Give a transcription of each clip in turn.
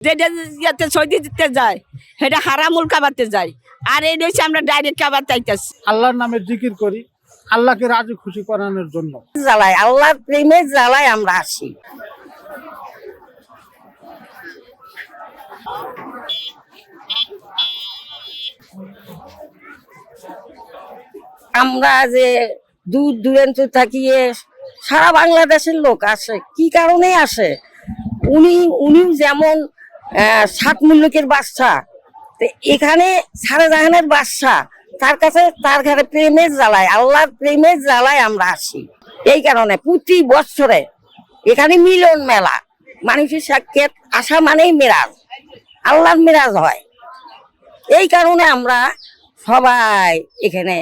যেটা ইয়াতে সৌদি দিতে যায় সেটা হারামুল কাবাতে যায়, আর এই হচ্ছে আমরা ডাইরেক্ট কাবার চাইতেছি। আল্লাহর নামে জিকির করি, আল্লাহকে রাজি খুশি করানোর জন্য। জ্বালায় আল্লাহর প্রেমে জ্বালায় আমরা আসি। আমরা যে দূর দূরান্ত থাকিয়ে সারা বাংলাদেশের লোক আসে, কি কারণে আসে? উনি যেমন 7 মুল্লুকের বাদশা, এখানে শাহজাহানের বাদশা, তার কাছে তার ঘরে প্রেমের জ্বালায়, আল্লাহর প্রেমের জ্বালায় আমরা আসি। এই কারণে প্রতি বছরে এখানে মিলন মেলা, মানুষের সাক্ষাৎ আসা মানেই মেরাজ, আল্লাহর মেরাজ হয়। এই কারণে আমরা সবাই এখানে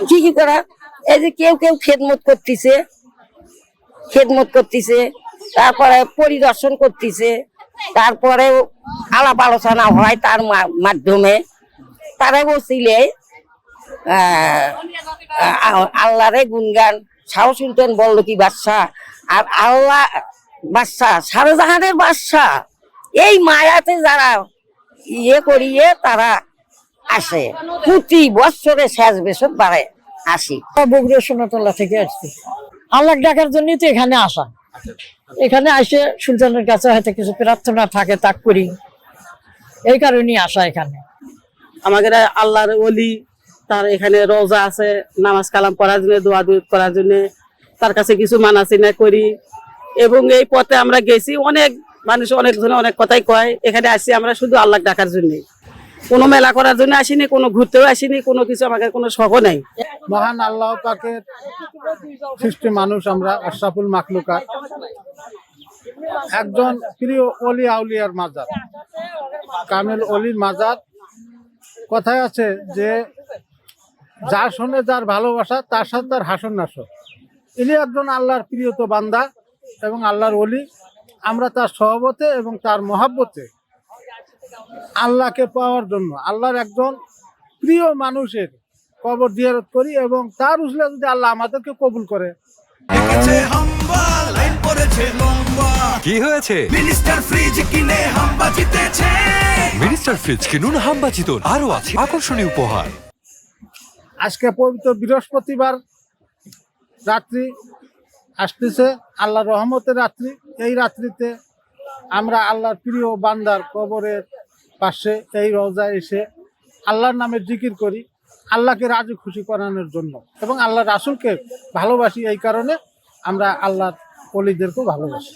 কি কি করা, এই যে কেউ কেউ খেদমত করতেছে, তারপরে পরিদর্শন করতেছে, তারপরে আলাপ আলোচনা হয় তার মাধ্যমে। তারা বসিলে আল্লাহরে গুনগান, শাহ সুলতান বল্লকি বাদশা আর আল্লাহ বাদশা, শাহজাহানের বাদশা, এই মায়াতে যারা করিয়ে তারা আসে। প্রতি বছরে শেষ বছর বাড়ে আসি। বগুড়া সোনাতলা থেকে আসছি, আল্লাহ ডাকার জন্যই তো এখানে আসা। এখানে আসে সুলতানের কাছে হয়তো কিছু প্রার্থনা থাকে, তা করি, এই কারণেই আসা এখানে। আমাদের আল্লাহর ওলি, তার এখানে রোজা আছে, নামাজ কালাম পড়ার জন্য, দোয়া দুরূদ করার জন্য তার কাছে কিছু মানাচিনা করি। এবং এই পথে আমরা গেছি, অনেক মানুষ অনেকজনে অনেক কথাই কয়। এখানে আসছি আমরা শুধু আল্লাহ ডাকার জন্য, কোনো মেলা করার জন্য আসিনি, কোনো ঘুরতেও আসিনি, কোনো কিছু আমাদের কোনো শখ নাই। মহান আল্লাহ পাকের সৃষ্টি মানুষ আমরা, আশরাফুল মাখলুকাত, একজন প্রিয় অলি আউলিয়ার মাজার, কামেল অলির মাজার। কথায় আছে যে যার শোনে যার ভালোবাসা, তার সাথে তার হাসন নাসর। ইনি একজন আল্লাহর প্রিয়ত বান্দা এবং আল্লাহর অলি। আমরা তার সহবতে এবং তার মহাব্বতে আল্লাহকে পাওয়ার জন্য আল্লাহর একজন প্রিয় মানুষের কবর জিয়ারত করি, এবং তার উসিলা যদি আল্লাহ আমাদেরকে কবুল করে। কি হয়েছে? মিনিস্টার ফ্রিজ কিনে হাম্বা জিতেছে। মিনিস্টার ফ্রিজ কিনুন, হাম্বা জিতুন, আরো আছে আকর্ষণীয় উপহার। আজকে পবিত্র বৃহস্পতিবার রাত্রি আসতেছে, আল্লাহর রহমতের রাত্রি। এই রাত্রিতে আমরা আল্লাহর প্রিয় বান্দার কবরের পাশে এই রওজায় এসে আল্লাহর নামে জিকির করি, আল্লাহকে রাজি খুশি করানোর জন্য, এবং আল্লাহ রাসূলকে ভালোবাসি। এই কারণে আমরা আল্লাহর ওলিদেরকেও ভালোবাসি।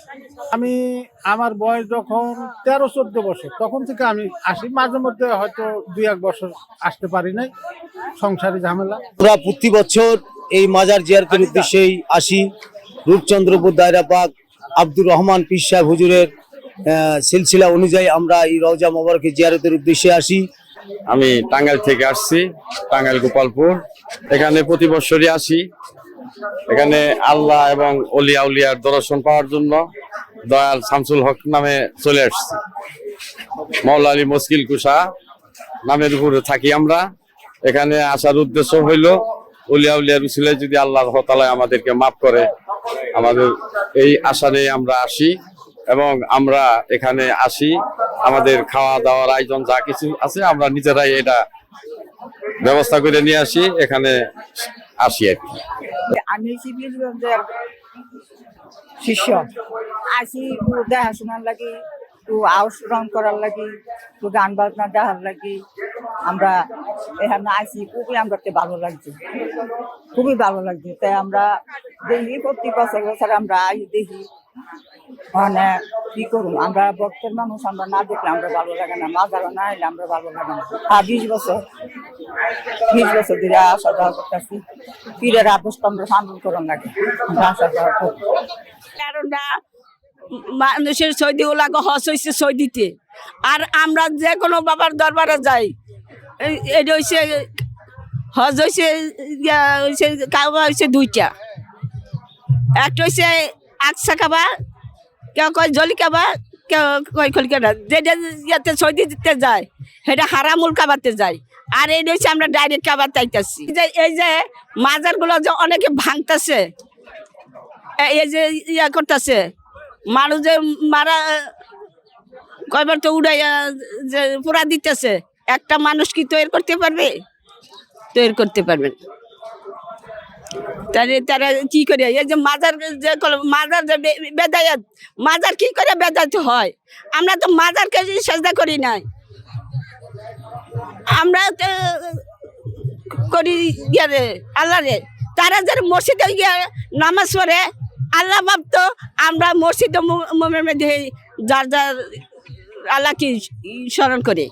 আমার বয়স যখন 13-14 বছর, তখন থেকে আমি আসি। মাঝে মধ্যে হয়তো 2-1 বছর আসতে পারি নাই, সংসারী ঝামেলা। আমরা প্রতি বছর এই মাজার জিয়ারতের উদ্দেশ্যেই আসি। রূপচন্দ্রপুর দায়রা পাক আব্দুর রহমান পীর সাহেব হুজুরের সিলসিলা অনুযায়ী আমরা এই রওজা মোবারকে জিয়ারতের উদ্দেশ্যে আসি। আমি টাঙ্গাইল থেকে আসছি, টাঙ্গাইল গোপালপুর। এখানে প্রতি বছরই আসি। এখানে আল্লাহ এবং অলি আউলিয়ার দর্শন পাওয়ার জন্য দয়াল শামসুল হক নামে চলে আসছি। মাওলা আলী মুশকিল কুশা নামের উপরে থাকি আমরা। এখানে আসার উদ্দেশ্য হইল অলি আউলিয়ার উসিলায় যদি আল্লাহ তাআলা আমাদেরকে মাফ করে, আমাদের এই আশা নিয়ে আমরা আসি। এবং আমরা এখানে আসি, আমাদের খাওয়া দাওয়ার আয়োজন যা কিছু আছে আমরা নিজেরাই এটা ব্যবস্থা করে নিয়ে আসি, এখানে আসি আর কি। আমি শিষ্য আসি দেখাশোনার লাগি, একটু আউস রং করার লাগি, একটু গান বাজনা দেখার লাগি। আমরা এখানে আসি, খুবই আমরা ভালো লাগছে, খুবই ভালো লাগছে। তাই আমরা দেখি প্রতি বছর আমরা দেখি। মানে কি করুন, আমরা ভক্তের মানুষ, আমরা না দেখলে আমরা ভালো লাগে না, মাজারও না এলে আমরা ভালো লাগে না। 20 বছর ধরে আসা যাওয়া করতেছি। পীরের আদর্শ আমরা সামল করার লাগে, আমরা আসা যাওয়া করি। কারণটা মানুষের সৌদি ওলাকে হজ হয়েছে সৌদিতে, আর আমরা যে কোনো বাবার দরবারে যাই, এটা হচ্ছে হজ হয়েছে, কাবা হয়েছে 2টা। একটা হচ্ছে আকসা কাবা, কেউ কয় জলি কাবা, কেউ কয় খলিকাটা। যেটা ইয়াতে সৌদি দিতে যায় সেটা হারামুল কাবাতে যায়, আর এই হচ্ছে আমরা ডাইরেক্ট কাবার চাইতেছি। এই যে মাজারগুলো যে অনেকে ভাঙতেছে, এই যে ইয়া করতেছে, মানুষ যে মারা কয়বার তো উড়াইয়া যে পুরা দিতেছে, একটা মানুষ কি তৈরি করতে পারবে? তৈরি করতে পারবেন। তাহলে তারা কি করে এই যে মাজার মাজার যে বেদায়াত, মাজার কি করে বেদায়াত হয়? আমরা তো মাজারকে সেজদা করি নাই, আমরা তো করি গিয়ে রে আল্লাহ রে। তারা যারা মসজিদে গিয়ে নামাজ পড়ে আল্লাহ ভাবতো, আমরা মসজিদে মধ্যে যার যার আল্লাহকে স্মরণ করে।